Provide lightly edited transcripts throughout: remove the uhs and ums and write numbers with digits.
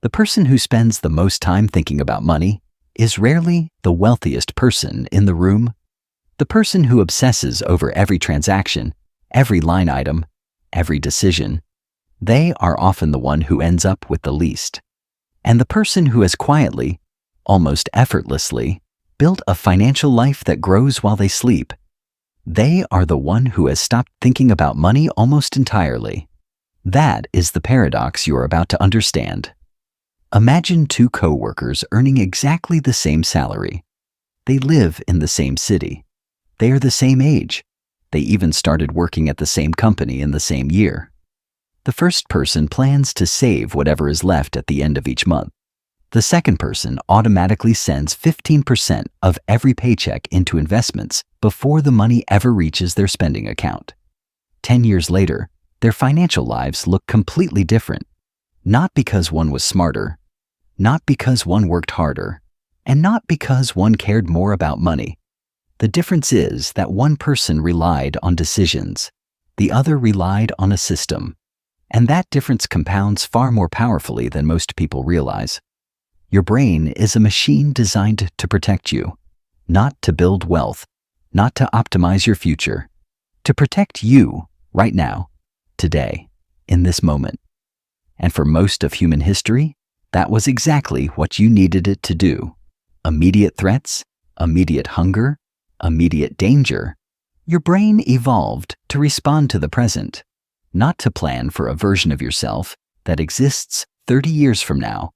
The person who spends the most time thinking about money is rarely the wealthiest person in the room. The person who obsesses over every transaction, every line item, every decision, they are often the one who ends up with the least. And the person who has quietly, almost effortlessly, built a financial life that grows while they sleep, they are the one who has stopped thinking about money almost entirely. That is the paradox you are about to understand. Imagine two co-workers earning exactly the same salary. They live in the same city. They are the same age. They even started working at the same company in the same year. The first person plans to save whatever is left at the end of each month. The second person automatically sends 15% of every paycheck into investments before the money ever reaches their spending account. 10 years later, their financial lives look completely different. Not because one was smarter, not because one worked harder, and not because one cared more about money. The difference is that one person relied on decisions, the other relied on a system. And that difference compounds far more powerfully than most people realize. Your brain is a machine designed to protect you, not to build wealth, not to optimize your future, to protect you right now, today, in this moment. And for most of human history, that was exactly what you needed it to do. Immediate threats, immediate hunger, immediate danger. Your brain evolved to respond to the present, not to plan for a version of yourself that exists 30 years from now.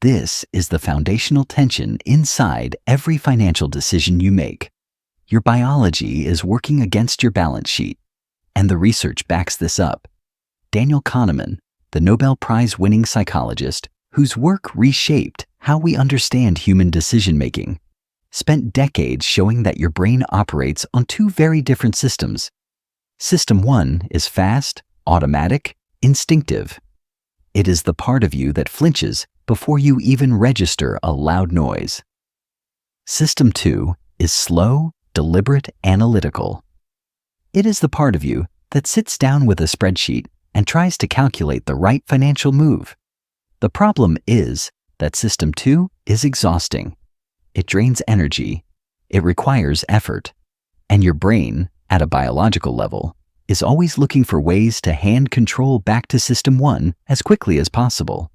This is the foundational tension inside every financial decision you make. Your biology is working against your balance sheet, and the research backs this up. Daniel Kahneman, the Nobel Prize-winning psychologist whose work reshaped how we understand human decision-making, spent decades showing that your brain operates on two very different systems. System 1 is fast, automatic, instinctive. It is the part of you that flinches before you even register a loud noise. System 2 is slow, deliberate, analytical. It is the part of you that sits down with a spreadsheet and tries to calculate the right financial move. The problem is that System 2 is exhausting. It drains energy, it requires effort, and your brain, at a biological level, is always looking for ways to hand control back to System 1 as quickly as possible.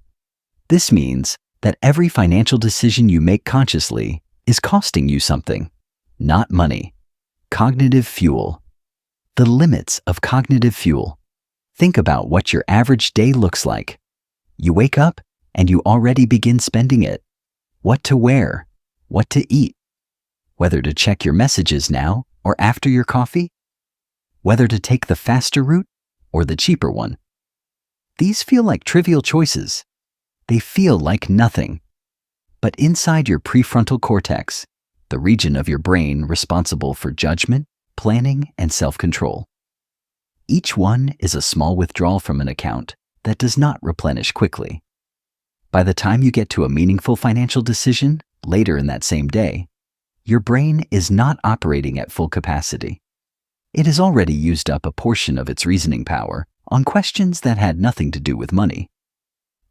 This means that every financial decision you make consciously is costing you something, not money. Cognitive fuel. The limits of cognitive fuel. Think about what your average day looks like. You wake up and you already begin spending it. What to wear, what to eat, whether to check your messages now or after your coffee, whether to take the faster route or the cheaper one. These feel like trivial choices. They feel like nothing. But inside your prefrontal cortex, the region of your brain responsible for judgment, planning, and self-control, each one is a small withdrawal from an account that does not replenish quickly. By the time you get to a meaningful financial decision later in that same day, your brain is not operating at full capacity. It has already used up a portion of its reasoning power on questions that had nothing to do with money.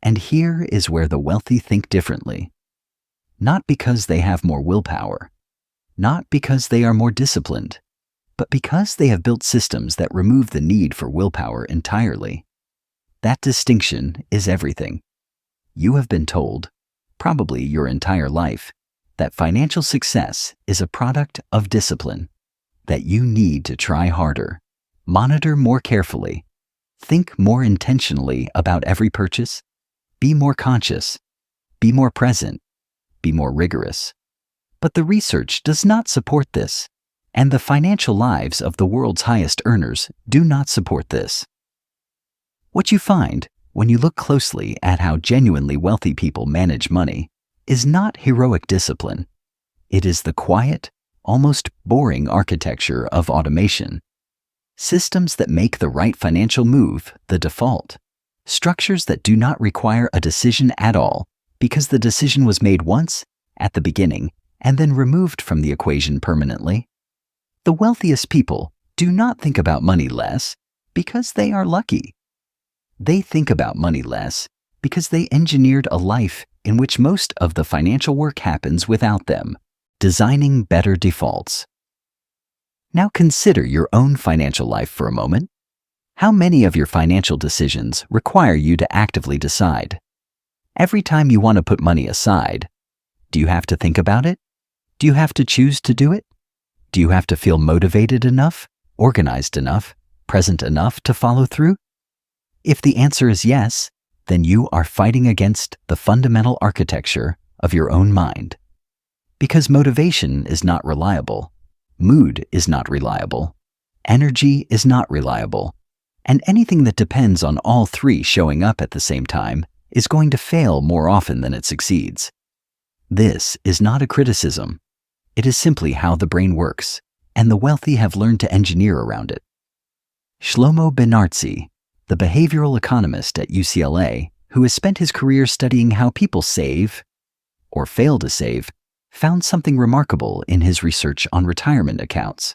And here is where the wealthy think differently. Not because they have more willpower, not because they are more disciplined, but because they have built systems that remove the need for willpower entirely. That distinction is everything. You have been told, probably your entire life, that financial success is a product of discipline, that you need to try harder, monitor more carefully, think more intentionally about every purchase, be more conscious, be more present, be more rigorous. But the research does not support this, and the financial lives of the world's highest earners do not support this. What you find when you look closely at how genuinely wealthy people manage money is not heroic discipline. It is the quiet, almost boring architecture of automation. Systems that make the right financial move the default. Structures that do not require a decision at all because the decision was made once, at the beginning, and then removed from the equation permanently. The wealthiest people do not think about money less because they are lucky. They think about money less because they engineered a life in which most of the financial work happens without them, designing better defaults. Now consider your own financial life for a moment. How many of your financial decisions require you to actively decide? Every time you want to put money aside, do you have to think about it? Do you have to choose to do it? Do you have to feel motivated enough, organized enough, present enough to follow through? If the answer is yes, then you are fighting against the fundamental architecture of your own mind. Because motivation is not reliable, mood is not reliable, energy is not reliable, and anything that depends on all three showing up at the same time is going to fail more often than it succeeds. This is not a criticism. It is simply how the brain works, and the wealthy have learned to engineer around it. Shlomo Benartzi, the behavioral economist at UCLA, who has spent his career studying how people save, or fail to save, found something remarkable in his research on retirement accounts.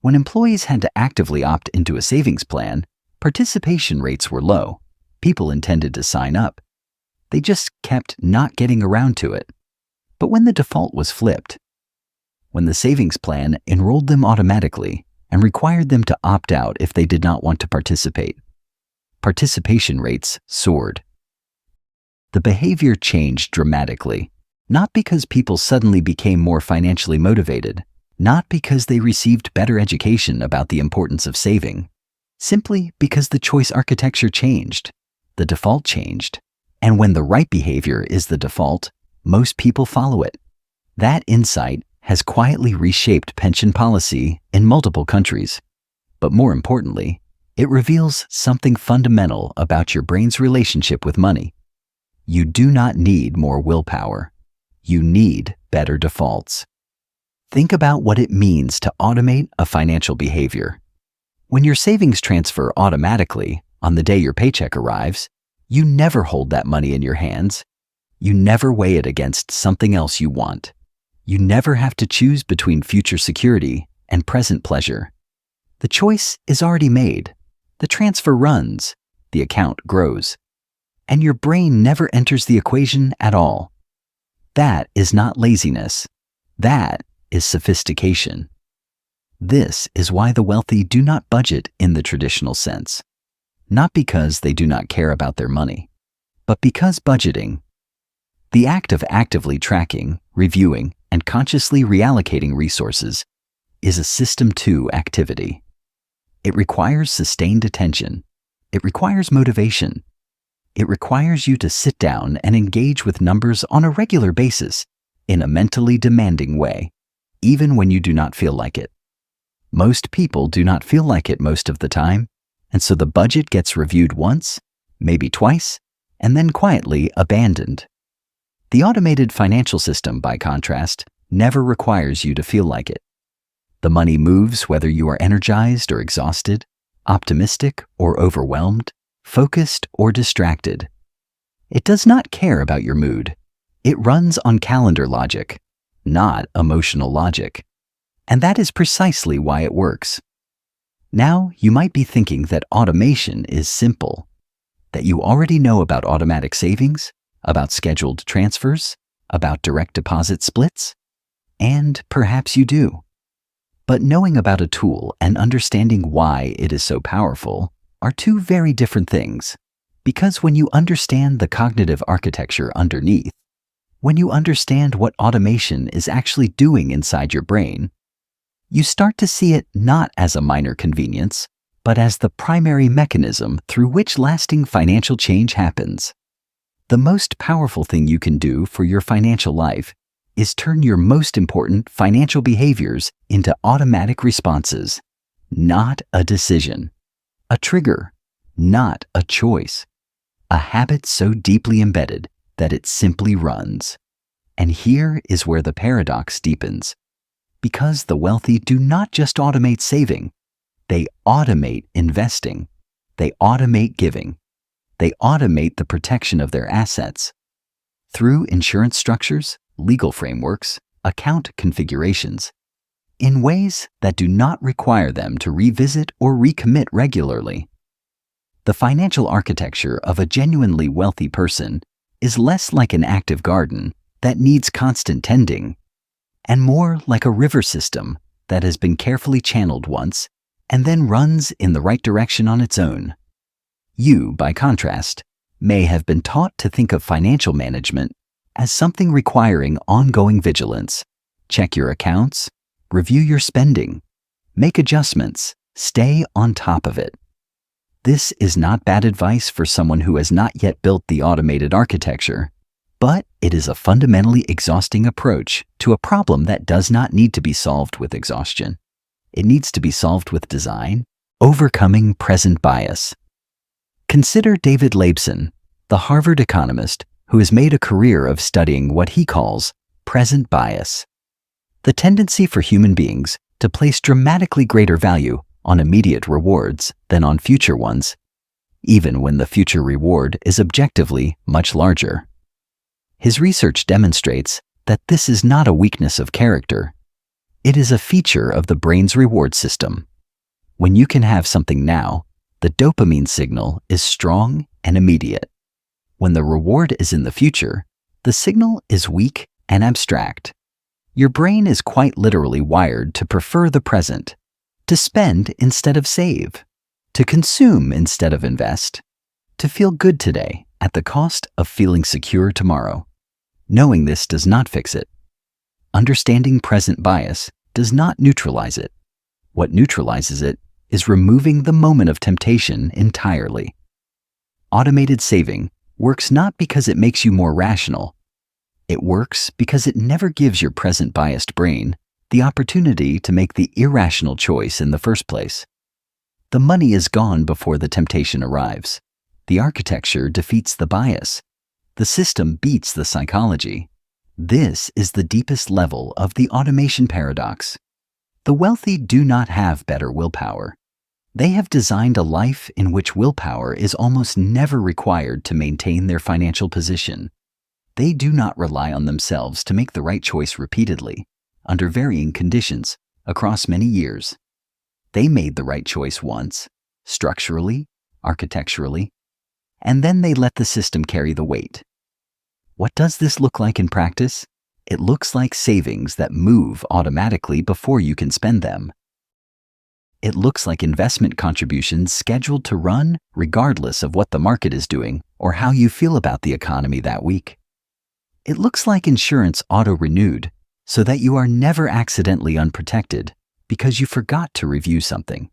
When employees had to actively opt into a savings plan, participation rates were low. People intended to sign up. They just kept not getting around to it. But when the default was flipped, when the savings plan enrolled them automatically and required them to opt out if they did not want to participate, participation rates soared. The behavior changed dramatically, not because people suddenly became more financially motivated, not because they received better education about the importance of saving, simply because the choice architecture changed, the default changed, and when the right behavior is the default, most people follow it. That insight has quietly reshaped pension policy in multiple countries. But more importantly, it reveals something fundamental about your brain's relationship with money. You do not need more willpower. You need better defaults. Think about what it means to automate a financial behavior. When your savings transfer automatically on the day your paycheck arrives, you never hold that money in your hands. You never weigh it against something else you want. You never have to choose between future security and present pleasure. The choice is already made. The transfer runs, the account grows, and your brain never enters the equation at all. That is not laziness. That is sophistication. This is why the wealthy do not budget in the traditional sense. Not because they do not care about their money, but because budgeting, the act of actively tracking, reviewing, and consciously reallocating resources, is a System 2 activity. It requires sustained attention. It requires motivation. It requires you to sit down and engage with numbers on a regular basis in a mentally demanding way, even when you do not feel like it. Most people do not feel like it most of the time, and so the budget gets reviewed once, maybe twice, and then quietly abandoned. The automated financial system, by contrast, never requires you to feel like it. The money moves whether you are energized or exhausted, optimistic or overwhelmed, focused or distracted. It does not care about your mood. It runs on calendar logic, not emotional logic. And that is precisely why it works. Now, you might be thinking that automation is simple, that you already know about automatic savings, about scheduled transfers, about direct deposit splits, and perhaps you do. But knowing about a tool and understanding why it is so powerful are two very different things. Because when you understand the cognitive architecture underneath, when you understand what automation is actually doing inside your brain, you start to see it not as a minor convenience, but as the primary mechanism through which lasting financial change happens. The most powerful thing you can do for your financial life is turn your most important financial behaviors into automatic responses, not a decision, a trigger, not a choice, a habit so deeply embedded that it simply runs. And here is where the paradox deepens. Because the wealthy do not just automate saving, they automate investing, they automate giving, they automate the protection of their assets. Through insurance structures, legal frameworks, account configurations, in ways that do not require them to revisit or recommit regularly. The financial architecture of a genuinely wealthy person is less like an active garden that needs constant tending, and more like a river system that has been carefully channeled once and then runs in the right direction on its own. You, by contrast, may have been taught to think of financial management as something requiring ongoing vigilance. Check your accounts, review your spending, make adjustments, stay on top of it. This is not bad advice for someone who has not yet built the automated architecture, but it is a fundamentally exhausting approach to a problem that does not need to be solved with exhaustion. It needs to be solved with design, overcoming present bias. Consider David Laibson, the Harvard economist who has made a career of studying what he calls present bias, the tendency for human beings to place dramatically greater value on immediate rewards than on future ones, even when the future reward is objectively much larger. His research demonstrates that this is not a weakness of character. It is a feature of the brain's reward system. When you can have something now, the dopamine signal is strong and immediate. When the reward is in the future, the signal is weak and abstract. Your brain is quite literally wired to prefer the present, to spend instead of save, to consume instead of invest, to feel good today at the cost of feeling secure tomorrow. Knowing this does not fix it. Understanding present bias does not neutralize it. What neutralizes it is removing the moment of temptation entirely. Automated saving works not because it makes you more rational. It works because it never gives your present biased brain the opportunity to make the irrational choice in the first place. The money is gone before the temptation arrives. The architecture defeats the bias. The system beats the psychology. This is the deepest level of the automation paradox. The wealthy do not have better willpower. They have designed a life in which willpower is almost never required to maintain their financial position. They do not rely on themselves to make the right choice repeatedly, under varying conditions, across many years. They made the right choice once, structurally, architecturally, and then they let the system carry the weight. What does this look like in practice? It looks like savings that move automatically before you can spend them. It looks like investment contributions scheduled to run regardless of what the market is doing or how you feel about the economy that week. It looks like insurance auto-renewed so that you are never accidentally unprotected because you forgot to review something.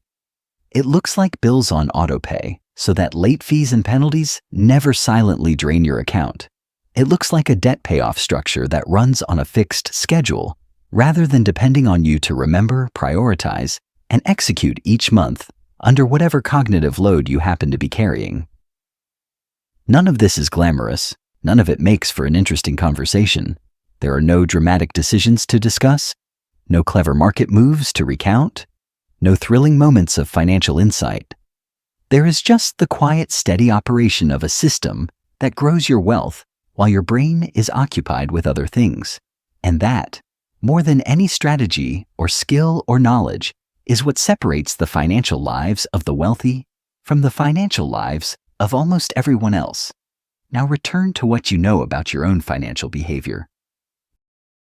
It looks like bills on autopay so that late fees and penalties never silently drain your account. It looks like a debt payoff structure that runs on a fixed schedule rather than depending on you to remember, prioritize, and execute each month under whatever cognitive load you happen to be carrying. None of this is glamorous. None of it makes for an interesting conversation. There are no dramatic decisions to discuss, no clever market moves to recount, no thrilling moments of financial insight. There is just the quiet, steady operation of a system that grows your wealth while your brain is occupied with other things. And that, more than any strategy or skill or knowledge, is what separates the financial lives of the wealthy from the financial lives of almost everyone else. Now return to what you know about your own financial behavior.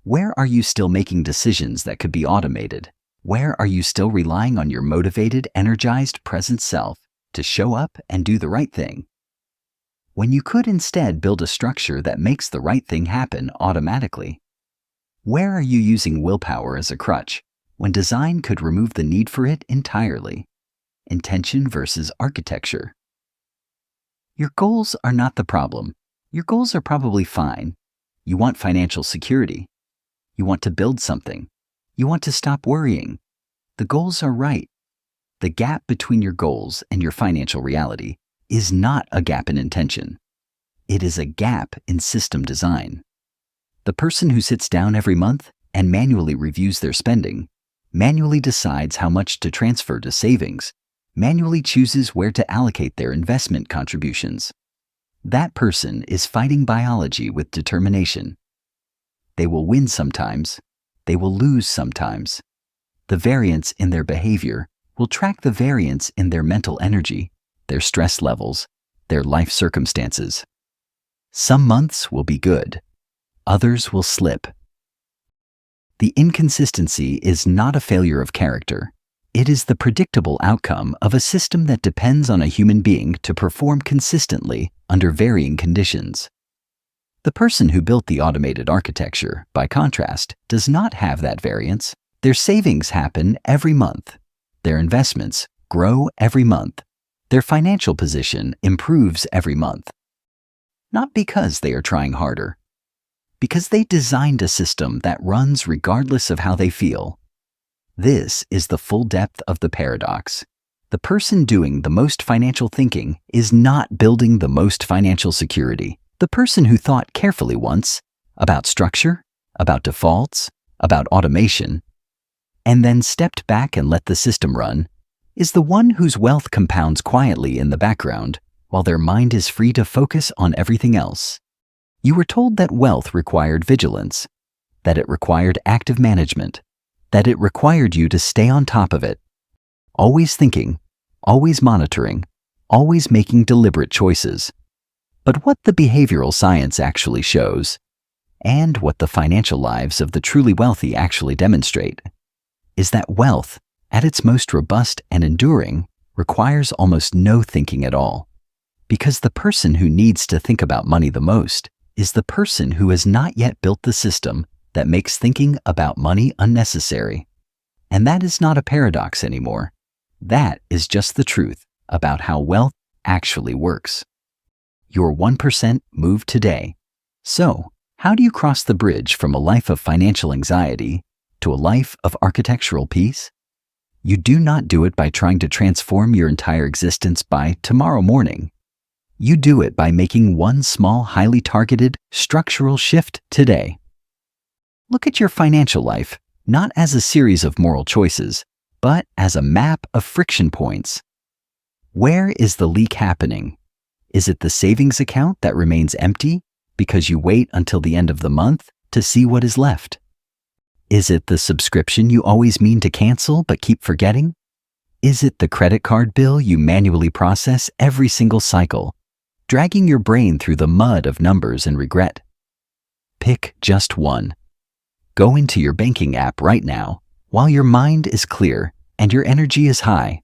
Where are you still making decisions that could be automated? Where are you still relying on your motivated, energized present self to show up and do the right thing, when you could instead build a structure that makes the right thing happen automatically? Where are you using willpower as a crutch when design could remove the need for it entirely? Intention versus architecture. Your goals are not the problem. Your goals are probably fine. You want financial security. You want to build something. You want to stop worrying. The goals are right. The gap between your goals and your financial reality is not a gap in intention. It is a gap in system design. The person who sits down every month and manually reviews their spending, manually decides how much to transfer to savings, manually chooses where to allocate their investment contributions. That person is fighting biology with determination. They will win sometimes. They will lose sometimes. The variance in their behavior will track the variance in their mental energy, their stress levels, their life circumstances. Some months will be good, others will slip. The inconsistency is not a failure of character. It is the predictable outcome of a system that depends on a human being to perform consistently under varying conditions. The person who built the automated architecture, by contrast, does not have that variance. Their savings happen every month. Their investments grow every month. Their financial position improves every month. Not because they are trying harder, because they designed a system that runs regardless of how they feel. This is the full depth of the paradox. The person doing the most financial thinking is not building the most financial security. The person who thought carefully once about structure, about defaults, about automation, and then stepped back and let the system run, is the one whose wealth compounds quietly in the background while their mind is free to focus on everything else. You were told that wealth required vigilance, that it required active management, that it required you to stay on top of it, always thinking, always monitoring, always making deliberate choices. But what the behavioral science actually shows, and what the financial lives of the truly wealthy actually demonstrate, is that wealth, at its most robust and enduring, requires almost no thinking at all. Because the person who needs to think about money the most is the person who has not yet built the system that makes thinking about money unnecessary. And that is not a paradox anymore. That is just the truth about how wealth actually works. Your 1% moved today. So, how do you cross the bridge from a life of financial anxiety to a life of architectural peace? You do not do it by trying to transform your entire existence by tomorrow morning. You do it by making one small, highly targeted, structural shift today. Look at your financial life not as a series of moral choices, but as a map of friction points. Where is the leak happening? Is it the savings account that remains empty because you wait until the end of the month to see what is left? Is it the subscription you always mean to cancel but keep forgetting? Is it the credit card bill you manually process every single cycle, dragging your brain through the mud of numbers and regret? Pick just one. Go into your banking app right now while your mind is clear and your energy is high.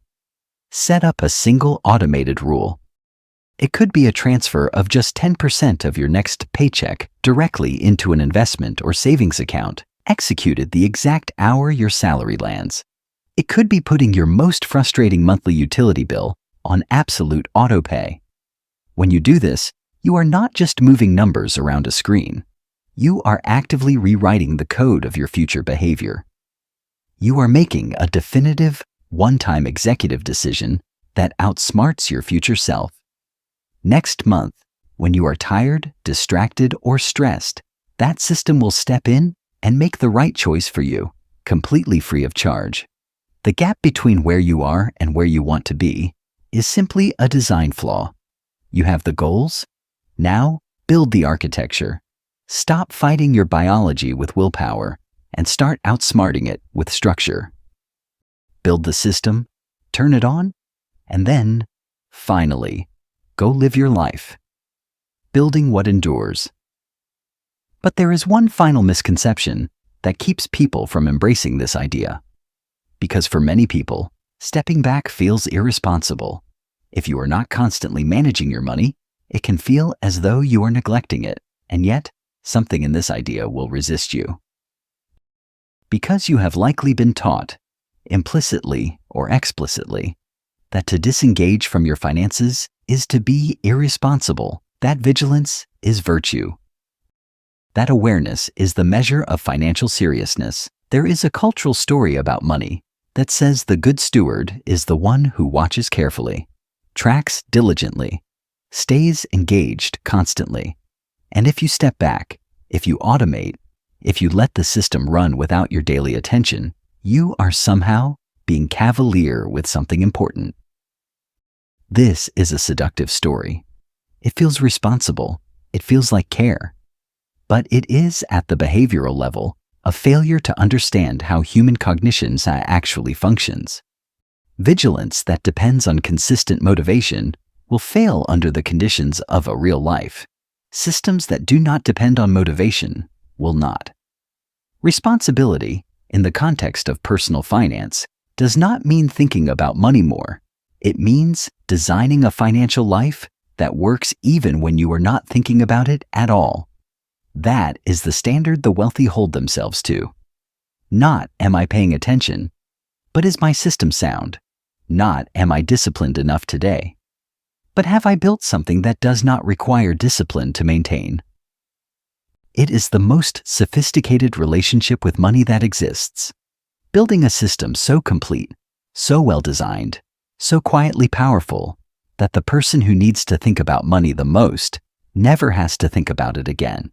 Set up a single automated rule. It could be a transfer of just 10% of your next paycheck directly into an investment or savings account, executed the exact hour your salary lands. It could be putting your most frustrating monthly utility bill on absolute autopay. When you do this, you are not just moving numbers around a screen. You are actively rewriting the code of your future behavior. You are making a definitive, one-time executive decision that outsmarts your future self. Next month, when you are tired, distracted, or stressed, that system will step in and make the right choice for you, completely free of charge. The gap between where you are and where you want to be is simply a design flaw. You have the goals. Now, build the architecture. Stop fighting your biology with willpower and start outsmarting it with structure. Build the system, turn it on, and then, finally, go live your life. Building what endures. But there is one final misconception that keeps people from embracing this idea. Because for many people, stepping back feels irresponsible. If you are not constantly managing your money, it can feel as though you are neglecting it, and yet, something in this idea will resist you. Because you have likely been taught, implicitly or explicitly, that to disengage from your finances is to be irresponsible, that vigilance is virtue. That awareness is the measure of financial seriousness. There is a cultural story about money that says the good steward is the one who watches carefully, tracks diligently, stays engaged constantly. And if you step back, if you automate, if you let the system run without your daily attention, you are somehow being cavalier with something important. This is a seductive story. It feels responsible. It feels like care. But it is, at the behavioral level, a failure to understand how human cognition actually functions. Vigilance that depends on consistent motivation will fail under the conditions of a real life. Systems that do not depend on motivation will not. Responsibility, in the context of personal finance, does not mean thinking about money more. It means designing a financial life that works even when you are not thinking about it at all. That is the standard the wealthy hold themselves to. Not, am I paying attention, but is my system sound? Not, am I disciplined enough today, but have I built something that does not require discipline to maintain? It is the most sophisticated relationship with money that exists. Building a system so complete, so well designed, so quietly powerful, that the person who needs to think about money the most never has to think about it again.